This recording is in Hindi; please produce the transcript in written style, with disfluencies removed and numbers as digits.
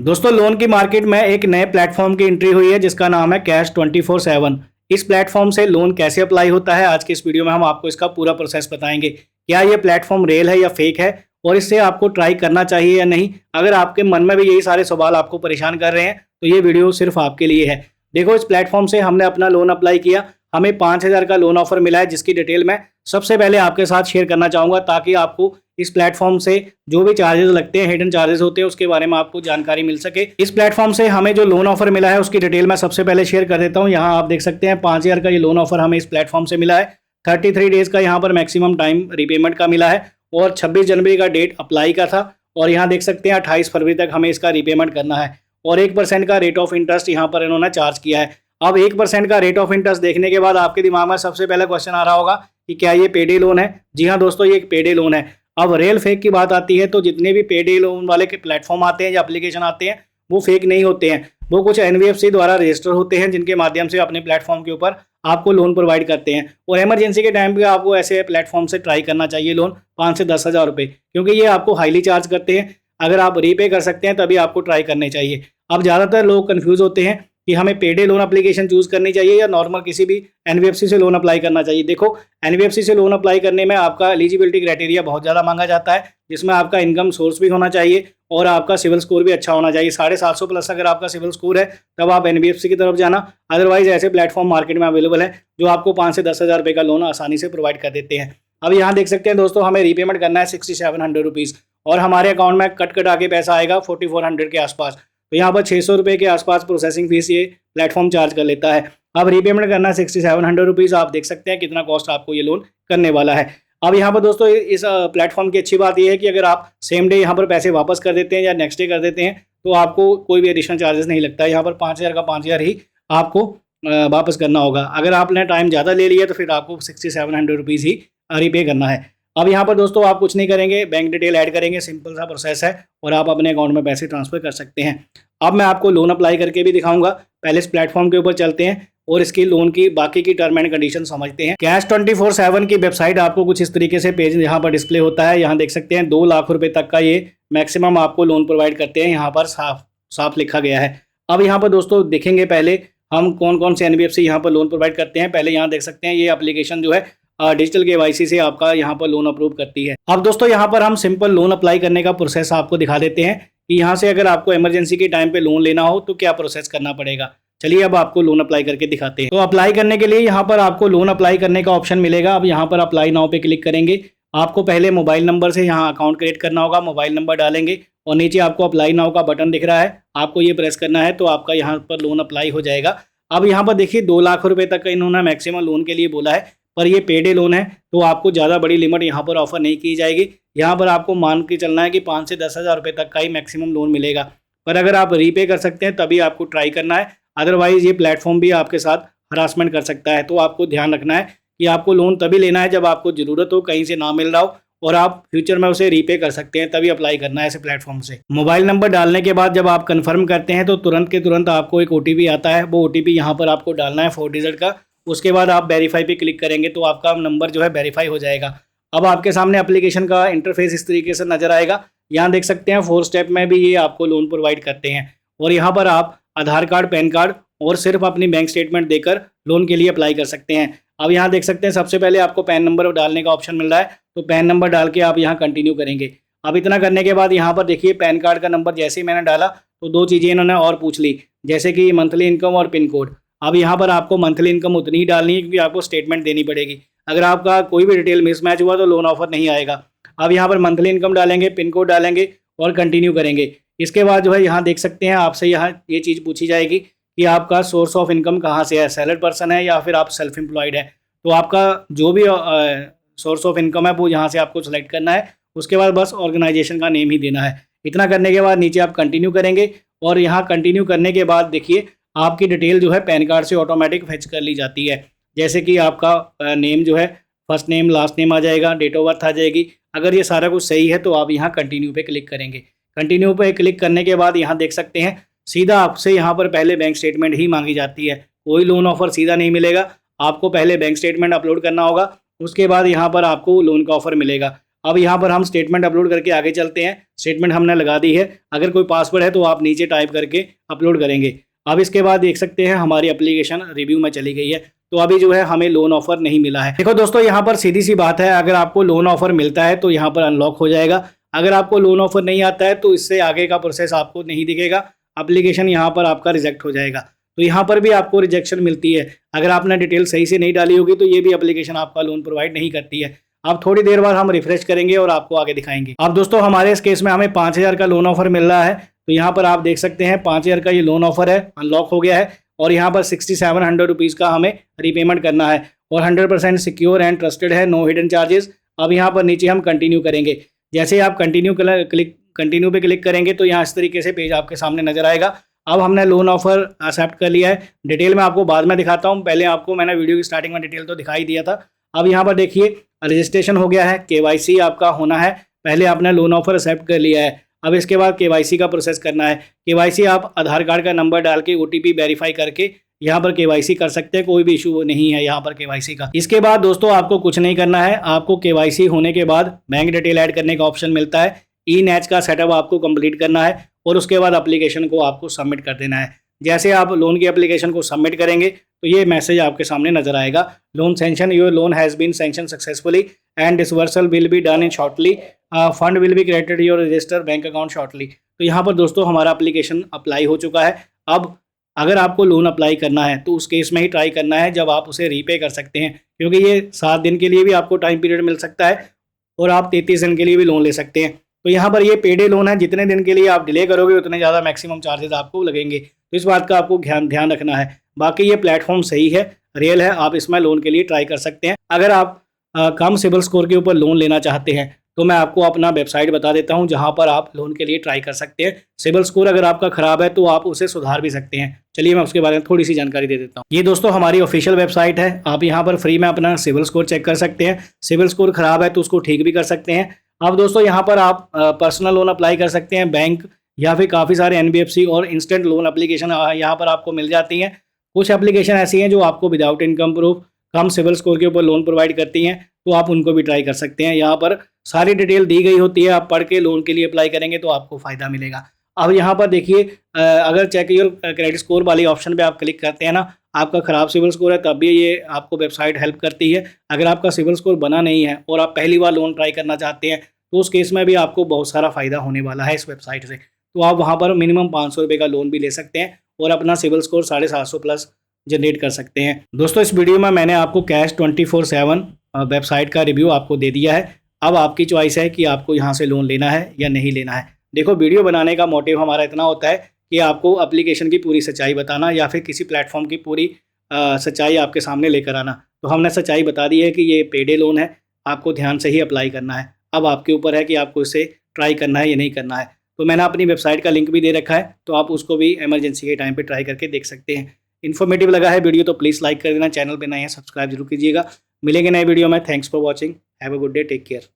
दोस्तों लोन की मार्केट में एक नए प्लेटफॉर्म की एंट्री हुई है जिसका नाम है कैश 24/7। इस प्लेटफॉर्म से लोन कैसे अप्लाई होता है आज के इस वीडियो में हम आपको इसका पूरा प्रोसेस बताएंगे। क्या ये प्लेटफॉर्म रियल है या फेक है और इससे आपको ट्राई करना चाहिए या नहीं। अगर आपके मन में भी यही सारे सवाल आपको परेशान कर रहे हैं तो ये वीडियो सिर्फ आपके लिए है। देखो, इस प्लेटफॉर्म से हमने अपना लोन अप्लाई किया, हमें 5,000 का लोन ऑफर मिला है जिसकी डिटेल मैं सबसे पहले आपके साथ शेयर करना चाहूँगा ताकि आपको इस प्लेटफॉर्म से जो भी चार्जेस लगते हैं, हिडन चार्जेस होते हैं, उसके बारे में आपको जानकारी मिल सके। इस प्लेटफॉर्म से हमें जो लोन ऑफर मिला है उसकी डिटेल मैं सबसे पहले शेयर कर देता हूँ। यहाँ आप देख सकते हैं 5,000 का ये लोन ऑफर हमें इस प्लेटफॉर्म से मिला है। 33 डेज का यहाँ पर मैक्सिमम टाइम रिपेमेंट का मिला है और 26 जनवरी का डेट अप्लाई का था और यहाँ देख सकते हैं 28 फरवरी तक हमें इसका रिपेमेंट करना है और 1% का रेट ऑफ इंटरेस्ट यहाँ पर इन्होंने चार्ज किया है। अब 1% का रेट ऑफ इंटरेस्ट देखने के बाद आपके दिमाग में सबसे पहले क्वेश्चन आ रहा होगा कि क्या ये पेडे लोन है। जी हाँ दोस्तों, ये एक पेडे लोन है। अब रियल फेक की बात आती है तो जितने भी पेडे लोन वाले के प्लेटफॉर्म आते हैं या एप्लीकेशन आते हैं वो फेक नहीं होते हैं। वो कुछ एनबीएफसी द्वारा रजिस्टर होते हैं जिनके माध्यम से अपने प्लेटफॉर्म के ऊपर आपको लोन प्रोवाइड करते हैं और इमरजेंसी के टाइम पे आपको ऐसे प्लेटफॉर्म से ट्राई करना चाहिए लोन 5 से 10,000 रुपये, क्योंकि ये आपको हाईली चार्ज करते हैं। अगर आप रीपे कर सकते हैं तभी आपको ट्राई करने चाहिए। अब ज़्यादातर लोग कन्फ्यूज़ होते हैं कि हमें पेडे लोन एप्लीकेशन चूज़ करनी चाहिए या नॉर्मल किसी भी एनबीएफसी से लोन अप्लाई करना चाहिए। देखो, एनबीएफसी से लोन अप्लाई करने में आपका एलिजिबिलिटी क्राइटेरिया बहुत ज़्यादा मांगा जाता है, जिसमें आपका इनकम सोर्स भी होना चाहिए और आपका सिविल स्कोर भी अच्छा होना चाहिए। 750 प्लस अगर आपका सिविल स्कोर है तब आप एनबीएफसी की तरफ जाना। अदरवाइज ऐसे प्लेटफॉर्म मार्केट में अवेलेबल है जो आपको 5 से 10,000 रुपये का लोन आसानी से प्रोवाइड कर देते हैं। अब यहाँ देख सकते हैं दोस्तों, हमें रीपेमेंट करना है 6700 रुपीज़ और हमारे अकाउंट में कट कटा के पैसा आएगा 4400 के आसपास। तो यहाँ पर 600 रुपये के आसपास प्रोसेसिंग फीस ये प्लेटफॉर्म चार्ज कर लेता है। अब रीपेमेंट करना है 6700 रुपीज़। आप देख सकते हैं कितना कॉस्ट आपको ये लोन करने वाला है। अब यहाँ पर दोस्तों इस प्लेटफॉर्म की अच्छी बात यह है कि अगर आप सेम डे यहाँ पर पैसे वापस कर देते हैं या नेक्स्ट डे कर देते हैं तो आपको कोई भी एडिशनल चार्जेस नहीं लगता है। यहाँ पर 5,000 का 5,000 ही आपको वापस करना होगा। अगर आपने टाइम ज़्यादा ले लिया तो फिर आपको 6700 रुपीज़ ही रीपे करना है। अब यहाँ पर दोस्तों आप कुछ नहीं करेंगे, बैंक डिटेल ऐड करेंगे, सिंपल सा प्रोसेस है और आप अपने अकाउंट में पैसे ट्रांसफर कर सकते हैं। अब मैं आपको लोन अप्लाई करके भी दिखाऊंगा। पहले इस प्लेटफॉर्म के ऊपर चलते हैं और इसकी लोन की बाकी की टर्म एंड कंडीशन समझते हैं। कैश 24/7 की वेबसाइट आपको कुछ इस तरीके से पेज यहाँ पर डिस्प्ले होता है। यहाँ देख सकते हैं 2 लाख रुपए तक का ये मैक्सिमम आपको लोन प्रोवाइड करते हैं, यहाँ पर साफ साफ लिखा गया है। अब यहाँ पर दोस्तों देखेंगे पहले हम कौन कौन से एनबीएफसी यहाँ पर लोन प्रोवाइड करते हैं। पहले यहाँ देख सकते हैं ये एप्लीकेशन जो है डिजिटल केवाईसी से आपका यहाँ पर लोन अप्रूव करती है। अब दोस्तों यहाँ पर हम सिंपल लोन अप्लाई करने का प्रोसेस आपको दिखा देते हैं कि यहाँ से अगर आपको इमरजेंसी के टाइम पे लोन लेना हो तो क्या प्रोसेस करना पड़ेगा। चलिए अब आपको लोन अप्लाई करके दिखाते हैं। तो अप्लाई करने के लिए यहाँ पर आपको लोन अप्लाई करने का ऑप्शन मिलेगा। अब यहाँ पर अप्लाई नाउ पे क्लिक करेंगे। आपको पहले मोबाइल नंबर से यहाँ अकाउंट क्रिएट करना होगा। मोबाइल नंबर डालेंगे और नीचे आपको अप्लाई नाउ का बटन दिख रहा है, आपको ये प्रेस करना है तो आपका यहाँ पर लोन अप्लाई हो जाएगा। अब यहाँ पर देखिए 2 लाख रुपए तक का इन्होंने मैक्सिमम लोन के लिए बोला है, पर ये पेडे लोन है तो आपको ज़्यादा बड़ी लिमिट यहाँ पर ऑफर नहीं की जाएगी। यहाँ पर आपको मान के चलना है कि 5 से 10,000 रुपये तक का ही मैक्सिमम लोन मिलेगा, पर अगर आप रीपे कर सकते हैं तभी आपको ट्राई करना है। अदरवाइज़ ये प्लेटफॉर्म भी आपके साथ हरासमेंट कर सकता है। तो आपको ध्यान रखना है कि आपको लोन तभी लेना है जब आपको ज़रूरत हो, कहीं से ना मिल रहा हो और आप फ्यूचर में उसे रीपे कर सकते हैं, तभी अप्लाई करना है ऐसे प्लेटफॉर्म से। मोबाइल नंबर डालने के बाद जब आप कंफर्म करते हैं तो तुरंत के तुरंत आपको एक ओटीपी आता है। वो ओटीपी यहाँ पर आपको डालना है 4 डिजिट का। उसके बाद आप वेरीफाई पे क्लिक करेंगे तो आपका नंबर जो है वेरीफाई हो जाएगा। अब आपके सामने एप्लीकेशन का इंटरफेस इस तरीके से नजर आएगा। यहाँ देख सकते हैं 4 स्टेप में भी ये आपको लोन प्रोवाइड करते हैं और यहाँ पर आप आधार कार्ड, पैन कार्ड और सिर्फ अपनी बैंक स्टेटमेंट देकर लोन के लिए अप्लाई कर सकते हैं। अब यहाँ देख सकते हैं सबसे पहले आपको पैन नंबर डालने का ऑप्शन मिल रहा है, तो पैन नंबर डाल के आप यहाँ कंटिन्यू करेंगे। अब इतना करने के बाद यहाँ पर देखिए पैन कार्ड का नंबर जैसे ही मैंने डाला तो 2 चीज़ें इन्होंने और पूछ ली, जैसे कि मंथली इनकम और पिन कोड। अब यहाँ पर आपको मंथली इनकम उतनी ही डालनी है क्योंकि आपको स्टेटमेंट देनी पड़ेगी। अगर आपका कोई भी डिटेल मिसमैच हुआ तो लोन ऑफर नहीं आएगा। अब यहाँ पर मंथली इनकम डालेंगे, पिन कोड डालेंगे और कंटिन्यू करेंगे। इसके बाद जो है यहाँ देख सकते हैं आपसे यहाँ ये चीज़ पूछी जाएगी कि आपका सोर्स ऑफ इनकम कहाँ से है, सैलरीड पर्सन है या फिर आप सेल्फ एम्प्लॉयड है। तो आपका जो भी सोर्स ऑफ इनकम है वो यहाँ से आपको सेलेक्ट करना है। उसके बाद बस ऑर्गेनाइजेशन का नेम ही देना है। इतना करने के बाद नीचे आप कंटिन्यू करेंगे और यहाँ कंटिन्यू करने के बाद देखिए आपकी डिटेल जो है पैन कार्ड से ऑटोमेटिक फेच कर ली जाती है। जैसे कि आपका नेम जो है फर्स्ट नेम, लास्ट नेम आ जाएगा, डेट ऑफ बर्थ आ जाएगी। अगर ये सारा कुछ सही है तो आप यहाँ कंटिन्यू पे क्लिक करेंगे। कंटिन्यू पे क्लिक करने के बाद यहाँ देख सकते हैं सीधा आपसे यहाँ पर पहले बैंक स्टेटमेंट ही मांगी जाती है। कोई लोन ऑफर सीधा नहीं मिलेगा, आपको पहले बैंक स्टेटमेंट अपलोड करना होगा। उसके बाद यहाँ पर आपको लोन का ऑफर मिलेगा। अब यहाँ पर हम स्टेटमेंट अपलोड करके आगे चलते हैं। स्टेटमेंट हमने लगा दी है। अगर कोई पासवर्ड है तो आप नीचे टाइप करके अपलोड करेंगे। अब इसके बाद देख सकते हैं हमारी एप्लीकेशन रिव्यू में चली गई है। तो अभी जो है हमें लोन ऑफर नहीं मिला है। देखो दोस्तों, यहाँ पर सीधी सी बात है, अगर आपको लोन ऑफर मिलता है तो यहाँ पर अनलॉक हो जाएगा। अगर आपको लोन ऑफर नहीं आता है तो इससे आगे का प्रोसेस आपको नहीं दिखेगा, एप्लीकेशन यहाँ पर आपका रिजेक्ट हो जाएगा। तो यहाँ पर भी आपको रिजेक्शन मिलती है। अगर आपने डिटेल सही से नहीं डाली होगी तो ये भी एप्लीकेशन आपका लोन प्रोवाइड नहीं करती है। अब थोड़ी देर बाद हम रिफ्रेश करेंगे और आपको आगे दिखाएंगे। अब दोस्तों, हमारे इस केस में हमें 5000 का लोन ऑफर मिल रहा है। तो यहाँ पर आप देख सकते हैं 5000 का ये लोन ऑफर है, अनलॉक हो गया है और यहाँ पर 6700 रुपीज़ का हमें रीपेमेंट करना है और 100% सिक्योर एंड ट्रस्टेड है, नो हिडन चार्जेस। अब यहाँ पर नीचे हम कंटिन्यू करेंगे। जैसे ही आप कंटिन्यू पे क्लिक करेंगे तो यहाँ इस तरीके से पेज आपके सामने नजर आएगा। अब हमने लोन ऑफर एक्सेप्ट कर लिया है। डिटेल में आपको बाद में दिखाता हूँ, पहले आपको मैंने वीडियो की स्टार्टिंग में डिटेल तो दिखाई दिया था। अब यहाँ पर देखिए रजिस्ट्रेशन हो गया है, KYC आपका होना है। पहले आपने लोन ऑफर एक्सेप्ट कर लिया है, अब इसके बाद KYC का प्रोसेस करना है। KYC आप आधार कार्ड का नंबर डाल के OTP वेरीफाई करके यहाँ पर KYC कर सकते हैं, कोई भी इशू नहीं है यहाँ पर KYC का। इसके बाद दोस्तों आपको कुछ नहीं करना है। आपको KYC होने के बाद बैंक डिटेल ऐड करने का ऑप्शन मिलता है। ई-NACH का सेटअप आपको कंप्लीट करना है और उसके बाद एप्लीकेशन को आपको सबमिट कर देना है। जैसे आप लोन की एप्लीकेशन को सबमिट करेंगे तो ये मैसेज आपके सामने नजर आएगा, loan sanction, your loan has been sanction successfully and disbursal will be done in shortly, fund will be credited your register bank account shortly. तो यहाँ पर दोस्तों हमारा एप्लीकेशन अप्लाई हो चुका है। अब अगर आपको लोन अप्लाई करना है तो उस केस में ही ट्राई करना है जब आप उसे रीपे कर सकते हैं, क्योंकि ये 7 दिन के लिए भी आपको टाइम पीरियड मिल सकता है और आप 33 दिन के लिए भी लोन ले सकते हैं। तो यहाँ पर ये पेडे लोन है, जितने दिन के लिए आप डिले करोगे उतने ज़्यादा मैक्सिमम चार्जेस आपको लगेंगे। तो इस बात का आपको ध्यान रखना है। बाकी ये प्लेटफॉर्म सही है, रियल है, आप इसमें लोन के लिए ट्राई कर सकते हैं। अगर आप कम सिबिल स्कोर के ऊपर लोन लेना चाहते हैं तो मैं आपको अपना वेबसाइट बता देता हूं जहां पर आप लोन के लिए ट्राई कर सकते हैं। सिबिल स्कोर अगर आपका खराब है तो आप उसे सुधार भी सकते हैं। चलिए मैं उसके बारे में थोड़ी सी जानकारी दे देता हूं। ये दोस्तों हमारी ऑफिशियल वेबसाइट है, आप यहां पर फ्री में अपना सिबिल स्कोर चेक कर सकते हैं। सिबिल स्कोर खराब है तो उसको ठीक भी कर सकते हैं। अब दोस्तों यहाँ पर आप पर्सनल लोन अप्लाई कर सकते हैं, बैंक या फिर काफ़ी सारे NBFC और इंस्टेंट लोन एप्लीकेशन यहाँ पर आपको मिल जाती हैं। कुछ एप्लीकेशन ऐसी हैं जो आपको विदाउट इनकम प्रूफ कम सिबिल स्कोर के ऊपर लोन प्रोवाइड करती हैं, तो आप उनको भी ट्राई कर सकते हैं। यहाँ पर सारी डिटेल दी गई होती है, आप पढ़ के लोन के लिए अप्लाई करेंगे तो आपको फ़ायदा मिलेगा। अब यहाँ पर देखिए अगर चेक योर क्रेडिट स्कोर वाली ऑप्शन पे आप क्लिक करते हैं ना, आपका ख़राब सिबिल स्कोर है तब भी ये आपको वेबसाइट हेल्प करती है। अगर आपका सिबिल स्कोर बना नहीं है और आप पहली बार लोन ट्राई करना चाहते हैं तो उस केस में भी आपको बहुत सारा फ़ायदा होने वाला है इस वेबसाइट से। तो आप वहाँ पर मिनिमम 500 रुपये का लोन भी ले सकते हैं और अपना सिबिल स्कोर 750 प्लस जनरेट कर सकते हैं। दोस्तों इस वीडियो में मैंने आपको कैश 24/7 वेबसाइट का रिव्यू आपको दे दिया है। अब आपकी चॉइस है कि आपको यहाँ से लोन लेना है या नहीं लेना है। देखो, वीडियो बनाने का मोटिव हमारा इतना होता है कि आपको एप्लीकेशन की पूरी सच्चाई बताना या फिर किसी प्लेटफॉर्म की पूरी सच्चाई आपके सामने लेकर आना। तो हमने सच्चाई बता दी है कि ये पेडे लोन है, आपको ध्यान से ही अप्लाई करना है। अब आपके ऊपर है कि आपको इसे ट्राई करना है या नहीं करना है। तो मैंने अपनी वेबसाइट का लिंक भी दे रखा है, तो आप उसको भी इमरजेंसी के टाइम पे ट्राई करके देख सकते हैं। इन्फॉर्मेटिव लगा है वीडियो तो प्लीज़ लाइक कर देना, चैनल पे नए हैं सब्सक्राइब जरूर कीजिएगा। मिलेंगे नए वीडियो में। Thanks for watching, have a good day, take care.